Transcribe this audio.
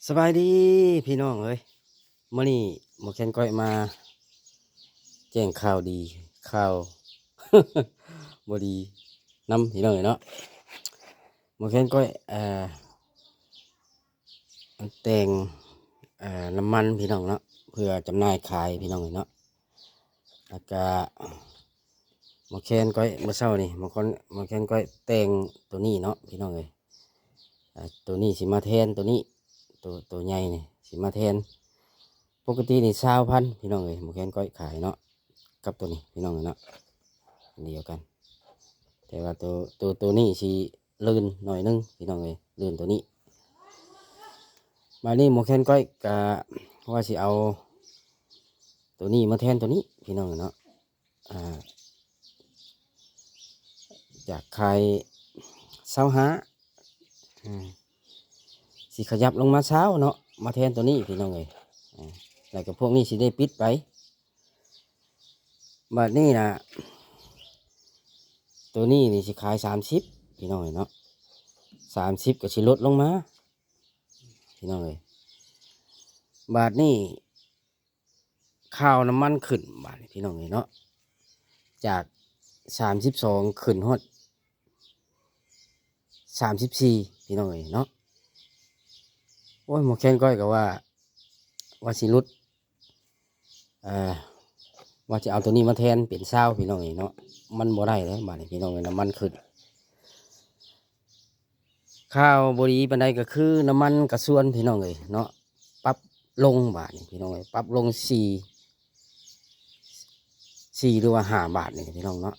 สบายดีพี่น้องเอ้ยมื้อนี้หมอแคนก้อยมาแจ้งข่าวดีข่าว บ่ดีนำพี่น้องเอ้ยเนาะหมอแคนก้อยแต่งน้ำมันพี่น้องเนาะเพื่อจำหน่ายขายพี่น้องเอ้ยเนาะแล้วก็หมอแคนก้อยเมื่อเช้านี่หมอแคนก้อยแต่งตัวนี้เนาะพี่น้องเอ้ยตัวนี้สิมาแทนตัวนี้ตัวใหญ่นี่สิมาแทน ปกตินี่20,000พี่น้องเอ้ยหมูแคนก้อยขายเนาะกับตัวนี้พี่น้องเอ้ยเนาะอันเดียวกันแต่ว่าตัวนี้สิลื่นหน่อยนึงพี่น้องเอ้ยลื่นตัวนี้มานี่หมูแคนก้อยกะว่าสิเอาตัวนี้มาแทนตัวนี้พี่น้องเอ้ยเนาะอ่าจากขาย25สิขยับลงมาเช้าเนาะมาแทนตัวนี้พี่น้องเอ้ยแล้วก็พวกนี้สิได้ปิดไปบัดนี้นะ ตัวนี้นี่สิขาย30พี่น้องเอ้ยเนาะ30ก็สิลดลงมาพี่น้องเอ้ยบาทนี้ข้าวน้ำมันขึ้นบาทนี้พี่น้องเอ้ยเนาะจาก32ขึ้นฮอด34พี่น้องเอ้ยเนาะโอ้ยหมอแคนก้อยก็ว่าสิลดเอ่อว่าจะเอาตัวนี้มาแทนเป็น20พี่น้องเอ้ยเนาะมันบ่ได้แล้วบาทนี้พี่น้องเอ้ยน้ำมันขึ้นข้าวบดีปันใดก็คือน้ำมันกระส่วนพี่น้องเอ้ยเนาะปรับลงบาทนี่พี่น้องเอ้ยปรับลง4หรือว่า5 บาทนี่พี่น้องเนาะ